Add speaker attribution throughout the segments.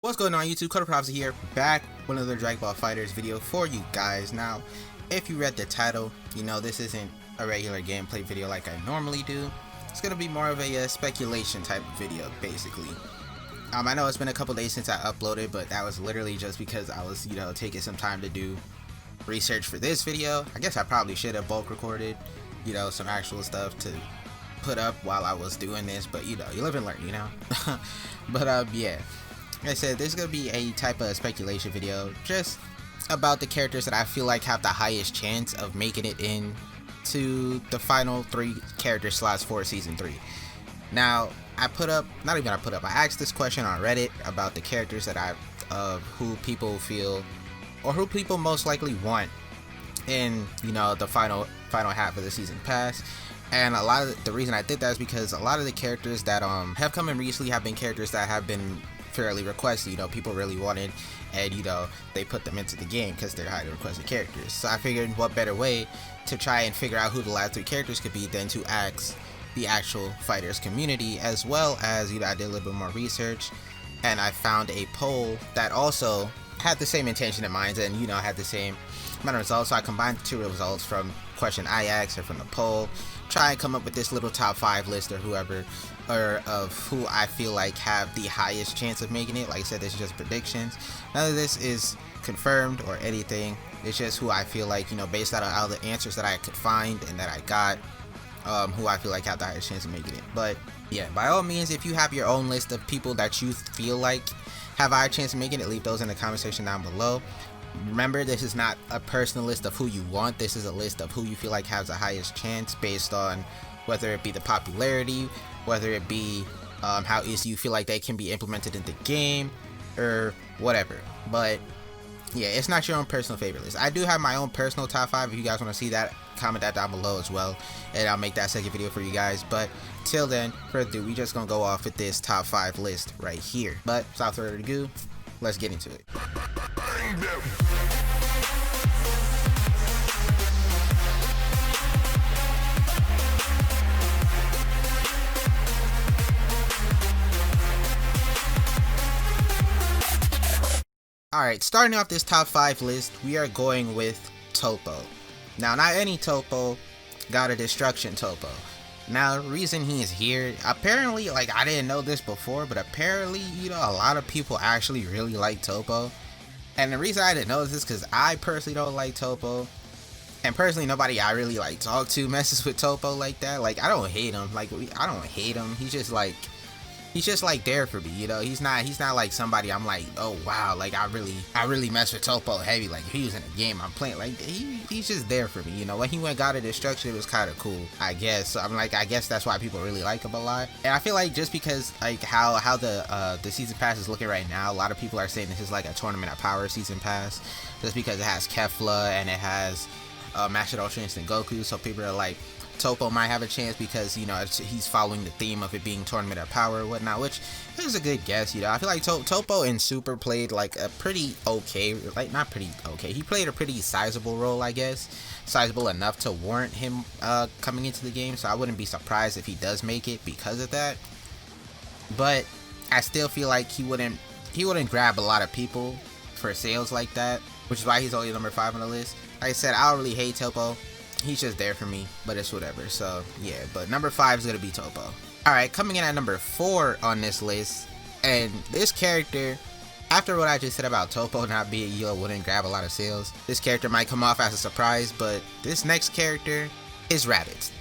Speaker 1: What's going on YouTube? CodedProphecy here, back with another Dragon Ball FighterZ video for you guys. Now, if you read the title, you know this isn't a regular gameplay video like I normally do. It's going to be more of a speculation type of video, basically. I know it's been a couple days since I uploaded, but that was literally just because I was, taking some time to do research for this video. I guess I probably should have bulk recorded, some actual stuff to put up while I was doing this, but you live and learn, But yeah. Like I said, this is going to be a type of speculation video just about the characters that I feel like have the highest chance of making it into the final 3 character slots for season 3. Now, I asked this question on Reddit about the characters that who people feel or who people most likely want in, the final half of the season pass. And a lot of the reason I did that is because a lot of the characters that have come in recently have been characters that have been fairly requested, people really wanted, and they put them into the game because they're highly requested characters. So I figured what better way to try and figure out who the last 3 characters could be than to ask the actual FighterZ community, as well as I did a little bit more research and I found a poll that also had the same intention in mind and had the same amount of results. So I combined the 2 results from question I asked and from the poll, try and come up with this little top 5 list or whoever, or of who I feel like have the highest chance of making it. Like I said, this is just predictions. None of this is confirmed or anything. It's just who I feel like, based out of all the answers that I could find and that I got, who I feel like have the highest chance of making it. But yeah, by all means, if you have your own list of people that you feel like have a high chance of making it, leave those in the comment section down below. Remember, this is not a personal list of who you want. This is a list of who you feel like has the highest chance based on whether it be the popularity, whether it be how easy you feel like they can be implemented in the game, or whatever. But yeah, it's not your own personal favorite list. I do have my own personal top 5. If you guys want to see that, comment that down below as well, and I'll make that second video for you guys. But till then, further ado, we just gonna go off with this top 5 list right here. But without further ado, let's get into it. Alright, starting off this top 5 list, we are going with Toppo. Now, not any Toppo, God of Destruction Toppo. Now, the reason he is here, apparently, like, I didn't know this before, but apparently, a lot of people actually really like Toppo. And the reason I didn't know this is because I personally don't like Toppo. And personally, nobody I really, like, talk to messes with Toppo like that. Like, I don't hate him. Like, I don't hate him. He's just like there for me, he's not like somebody I'm like, oh wow, like I really mess with Toppo heavy. Like if he was in a game I'm playing, like he's just there for me, when he went God of Destruction, it was kind of cool, I guess. So I'm like, I guess that's why people really like him a lot. And I feel like just because like how the season pass is looking right now, a lot of people are saying this is like a Tournament of Power season pass, just because it has Kefla and it has Master Ultra Instinct Goku. So people are like, Toppo might have a chance because he's following the theme of it being Tournament of Power or whatnot, which is a good guess. I feel like Toppo in Super played like a pretty okay, like not pretty okay, he played a pretty sizable role, I guess, sizable enough to warrant him coming into the game. So I wouldn't be surprised if he does make it because of that. But I still feel like he wouldn't grab a lot of people for sales like that, which is why he's only number 5 on the list. Like I said, I don't really hate Toppo. He's just there for me, but it's whatever. So yeah, but number 5 is gonna be Toppo. Alright, coming in at number 4 on this list, and this character, after what I just said about Toppo not being wouldn't grab a lot of sales, this character might come off as a surprise, but this next character is Raditz.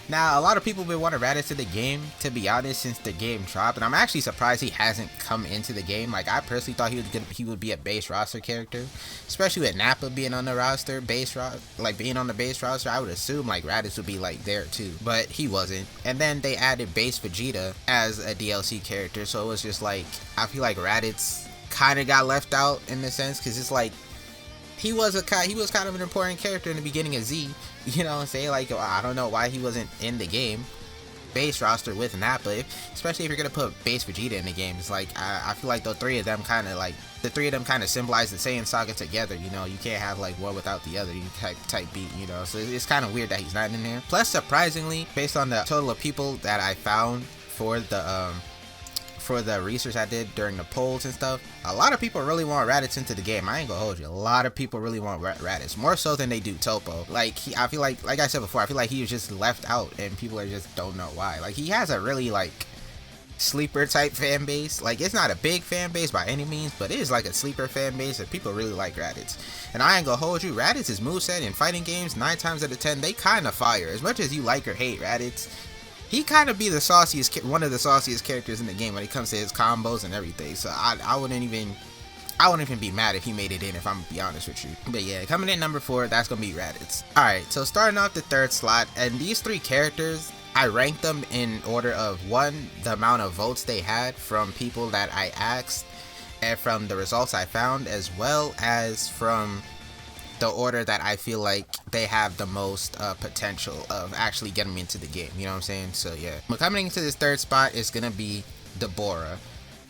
Speaker 1: Now, a lot of people have been wanting Raditz in the game, to be honest, since the game dropped, and I'm actually surprised he hasn't come into the game. Like, I personally thought he would be a base roster character, especially with Nappa being on the roster, being on the base roster. I would assume like Raditz would be like there too, but he wasn't. And then they added base Vegeta as a DLC character, so it was just like, I feel like Raditz kind of got left out in the sense, because it's like, he was kind of an important character in the beginning of Z, like, I don't know why he wasn't in the game base roster with Nappa, especially if you're gonna put base Vegeta in the game. It's like, I feel like the 3 of them kind of symbolize the Saiyan saga together. You can't have like one without the other, you type beat, so it's kind of weird that he's not in there. Plus, surprisingly, based on the total of people that I found for the for the research I did during the polls and stuff, a lot of people really want Raditz into the game. I ain't gonna hold you. A lot of people really want Raditz, more so than they do Topo. Like, I feel like I said before, I feel like he was just left out and people are just don't know why. Like, he has a really, like, sleeper type fan base. Like, it's not a big fan base by any means, but it is like a sleeper fan base and people really like Raditz. And I ain't gonna hold you, Raditz's moveset in fighting games, 9 times out of 10, they kind of fire. As much as you like or hate Raditz, he kind of be the sauciest, one of the sauciest characters in the game when it comes to his combos and everything. So I wouldn't even be mad if he made it in, if I'm gonna be honest with you. But yeah, coming in number 4, that's gonna be Raditz. Alright, so starting off the 3rd slot, and these 3 characters, I ranked them in order of 1, the amount of votes they had from people that I asked, and from the results I found, as well as from the order that I feel like they have the most potential of actually getting me into the game, you know what I'm saying? So yeah, but coming into this 3rd spot is gonna be Deborah.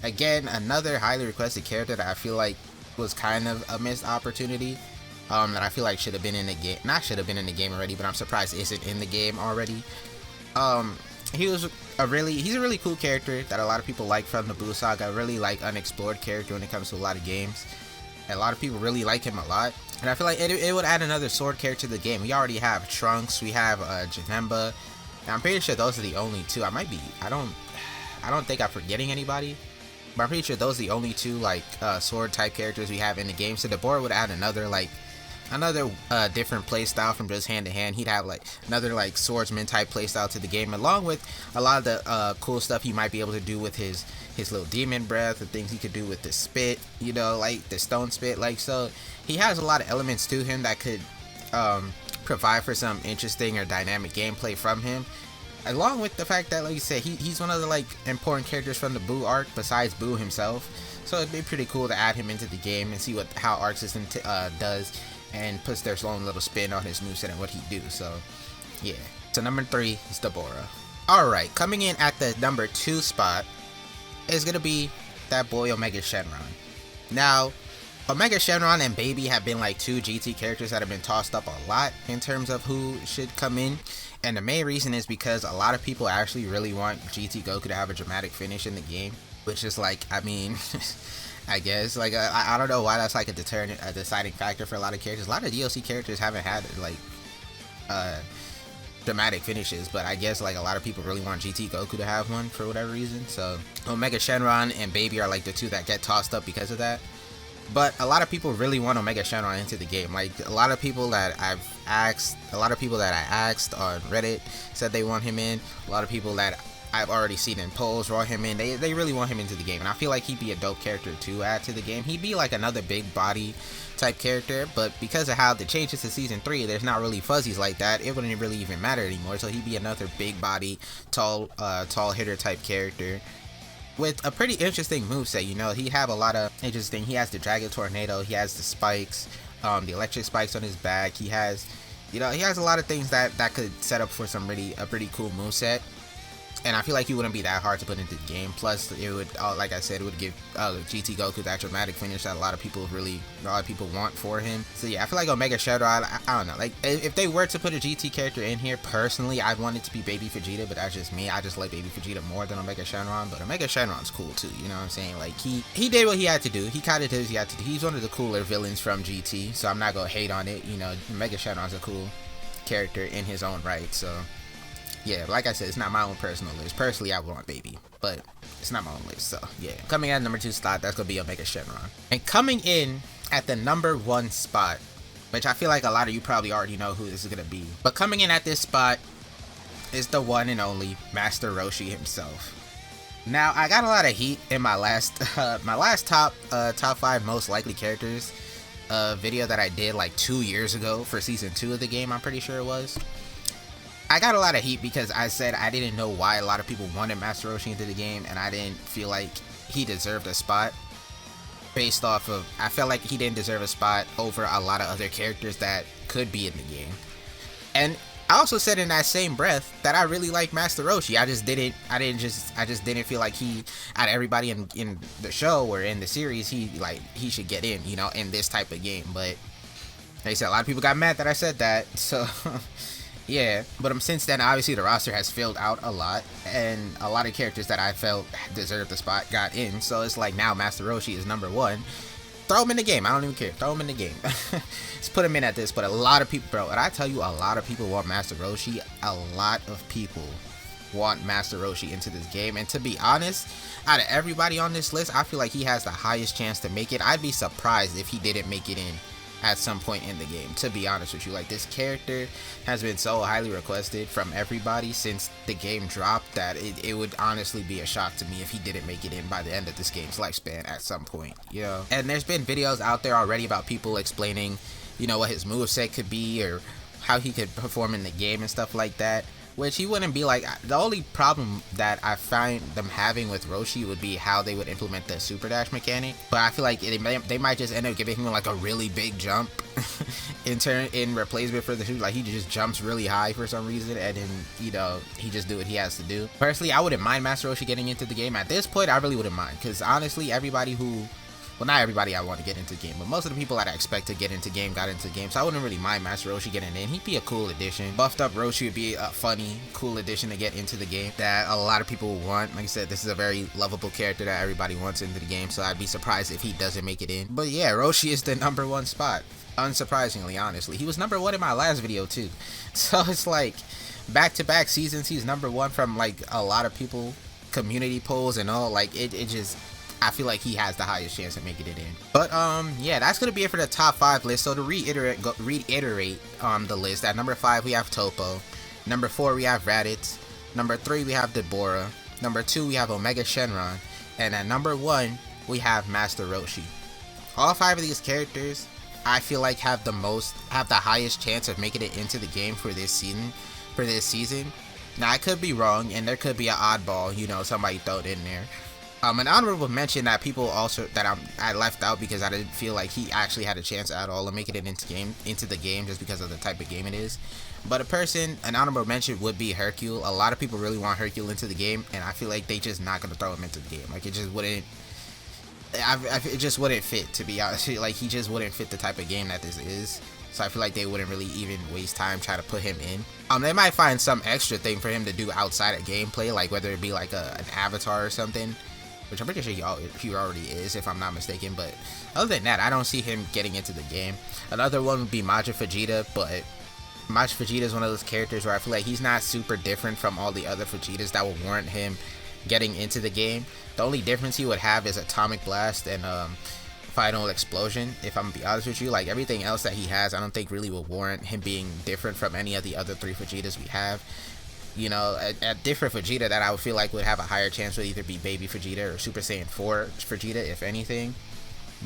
Speaker 1: Again, another highly requested character that I feel like was kind of a missed opportunity, that I feel like should have been in the game. Not should have been in the game already, but I'm surprised isn't in the game already. He's a really cool character that a lot of people like from the Blue Saga. Really like unexplored character when it comes to a lot of games, and a lot of people really like him a lot. And I feel like it would add another sword character to the game. We already have Trunks, we have Janemba, and I'm pretty sure those are the only 2. I don't think I'm forgetting anybody, but I'm pretty sure those are the only 2 like sword type characters we have in the game. So Deborah would add another different playstyle from just hand to hand. He'd have like another like swordsman type playstyle to the game, along with a lot of the cool stuff he might be able to do with his little demon breath, the things he could do with the spit, you know, like the stone spit. Like, so he has a lot of elements to him that could provide for some interesting or dynamic gameplay from him, along with the fact that, like you said, he's one of the like important characters from the Boo arc besides Boo himself. So it'd be pretty cool to add him into the game and see how Arc System does, and puts their own little spin on his moveset and what he do. So yeah, so number 3 is Deborah. Alright, coming in at the number 2 spot is gonna be that boy Omega Shenron. Now, Omega Shenron and Baby have been like 2 GT characters that have been tossed up a lot in terms of who should come in, and the main reason is because a lot of people actually really want GT Goku to have a dramatic finish in the game, which is like, I mean, I guess, like, I don't know why that's like a deciding factor for a lot of characters. A lot of DLC characters haven't had like dramatic finishes, but I guess like a lot of people really want GT Goku to have one for whatever reason. So Omega Shenron and Baby are like the 2 that get tossed up because of that. But a lot of people really want Omega Shenron into the game. Like, a lot of people that I asked on Reddit said they want him in. A lot of people that I've already seen in polls want him in. They really want him into the game, and I feel like he'd be a dope character to add to the game. He'd be like another big body type character, but because of how the changes to season 3, there's not really fuzzies like that, it wouldn't really even matter anymore. So he'd be another big body, tall hitter type character with a pretty interesting moveset. You know, he have a lot of interesting. He has the Dragon Tornado, he has the spikes, the electric spikes on his back. He has, you know, he has a lot of things that could set up for some a pretty cool moveset. And I feel like he wouldn't be that hard to put into the game. Plus, it would, like I said, it would give GT Goku that dramatic finish that a lot of people want for him. So yeah, I feel like Omega Shenron, I don't know. Like, if they were to put a GT character in here, personally, I'd want it to be Baby Vegeta, but that's just me. I just like Baby Vegeta more than Omega Shenron. But Omega Shenron's cool too. You know what I'm saying? Like, he did what he had to do. He kind of did what he had to do. He's one of the cooler villains from GT, so I'm not gonna hate on it. You know, Omega Shenron's a cool character in his own right. So yeah, like I said, it's not my own personal list. Personally, I would want Baby, but it's not my own list. So yeah, coming at number 2 slot, that's gonna be Omega Shenron. And coming in at the number 1 spot, which I feel like a lot of you probably already know who this is gonna be, but coming in at this spot is the one and only Master Roshi himself. Now, I got a lot of heat in my last top 5 most likely characters video that I did like 2 years ago for season 2 of the game. I'm pretty sure it was. I got a lot of heat because I said I didn't know why a lot of people wanted Master Roshi into the game, and I didn't feel like he deserved a spot based off of, I felt like he didn't deserve a spot over a lot of other characters that could be in the game. And I also said in that same breath that I really like Master Roshi. I just didn't feel like he, out of everybody in the show or in the series, he should get in, you know, in this type of game. But like I said, a lot of people got mad that I said that, so Yeah, but since then, obviously the roster has filled out a lot, and a lot of characters that I felt deserved the spot got in. So it's like now Master Roshi is number one. Throw him in the game. I don't even care. Throw him in the game. Just put him in at this. But a lot of people, bro, and I tell you, a lot of people want Master Roshi. A lot of people want Master Roshi into this game. And to be honest, out of everybody on this list, I feel like he has the highest chance to make it. I'd be surprised if he didn't make it in at some point in the game, to be honest with you. Like, this character has been so highly requested from everybody since the game dropped that it would honestly be a shock to me if he didn't make it in by the end of this game's lifespan at some point, you know. And there's been videos out there already about people explaining, you know, what his moveset could be or how he could perform in the game and stuff like that, which he wouldn't be like. The only problem that I find them having with Roshi would be how they would implement the super dash mechanic. But I feel like they might just end up giving him like a really big jump in replacement for the shoot. Like, he just jumps really high for some reason, and then, you know, he just do what he has to do. Personally, I wouldn't mind Master Roshi getting into the game. At this point, I really wouldn't mind, because honestly, everybody who, well, not everybody I want to get into the game, but most of the people that I expect to get into the game got into the game, so I wouldn't really mind Master Roshi getting in. He'd be a cool addition. Buffed up Roshi would be a funny, cool addition to get into the game that a lot of people want. Like I said, this is a very lovable character that everybody wants into the game, so I'd be surprised if he doesn't make it in. But yeah, Roshi is the number one spot. Unsurprisingly, honestly. He was number one in my last video too. So it's like, back-to-back seasons, he's number one from like a lot of people, community polls and all. Like, it just, I feel like he has the highest chance of making it in. But yeah, that's gonna be it for the top 5 list. So to reiterate the list, at number 5 we have Toppo, number 4 we have Raditz, number 3 we have Deborah, number 2 we have Omega Shenron, and at number 1 we have Master Roshi. All 5 of these characters I feel like have the highest chance of making it into the game for this season. Now, I could be wrong, and there could be an oddball, you know, somebody throw it in there. An honorable mention that people also I left out because I didn't feel like he actually had a chance at all of making it into the game just because of the type of game it is. But an honorable mention would be Hercule. A lot of people really want Hercule into the game, and I feel like they just not gonna throw him into the game. Like, it just wouldn't. It just wouldn't fit, to be honest. Like, he just wouldn't fit the type of game that this is. So I feel like they wouldn't really even waste time trying to put him in. They might find some extra thing for him to do outside of gameplay, like whether it be like an avatar or something, which I'm pretty sure he already is, if I'm not mistaken. But other than that, I don't see him getting into the game. Another one would be Majin Vegeta, but Majin Vegeta is one of those characters where I feel like he's not super different from all the other Vegetas that would warrant him getting into the game. The only difference he would have is Atomic Blast and Final Explosion, if I'm gonna be honest with you. Like, everything else that he has, I don't think really will warrant him being different from any of the other 3 Vegetas we have. You know, a different Vegeta that I would feel like would have a higher chance would either be Baby Vegeta or Super Saiyan 4 Vegeta, if anything.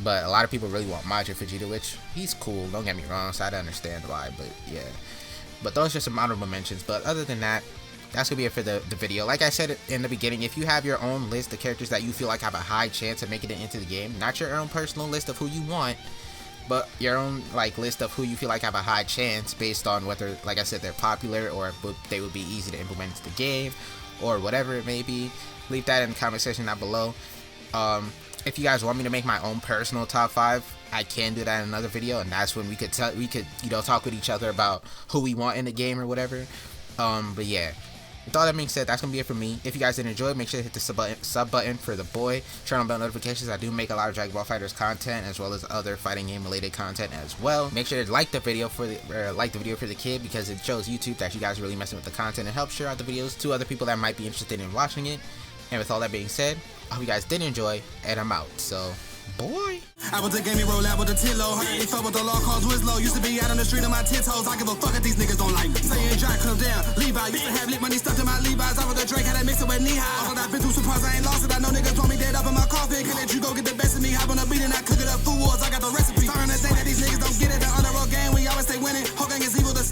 Speaker 1: But a lot of people really want Majin Vegeta, which he's cool, don't get me wrong, so I don't understand why, but yeah. But those are some honorable mentions. But other than that, that's gonna be it for the video. Like I said in the beginning, if you have your own list of characters that you feel like have a high chance of making it into the game, not your own personal list of who you want, but your own like list of who you feel like have a high chance based on whether, like I said, they're popular or they would be easy to implement into the game or whatever it may be, leave that in the comment section down below. If you guys want me to make my own personal top 5, I can do that in another video, and that's when we could you know, talk with each other about who we want in the game or whatever. But yeah, with all that being said, that's gonna be it for me. If you guys did enjoy, make sure to hit the sub button for the boy, turn on bell notifications. I do make a lot of Dragon Ball FighterZ content as well as other fighting game related content as well. Make sure to like the video for the kid, because it shows YouTube that you guys are really messing with the content and help share out the videos to other people that might be interested in watching it. And with all that being said, I hope you guys did enjoy, and I'm out. So, boy.
Speaker 2: I was a gaming roll out with a tillo. They fuck with the law called Winslow. Used to be out on the street on my tits hoes. I give a fuck if these niggas don't like me. Saying Jack comes down, Levi. Used to have lit money stuffed in my Levi's. I was a Drake, had I mix it with knee high. Although I've been through some parts, I ain't lost it. I know niggas want me dead up in my coffin. Can't let you go get the best of me. Hop on a beat and I cook it up. Food wars, I got the recipe.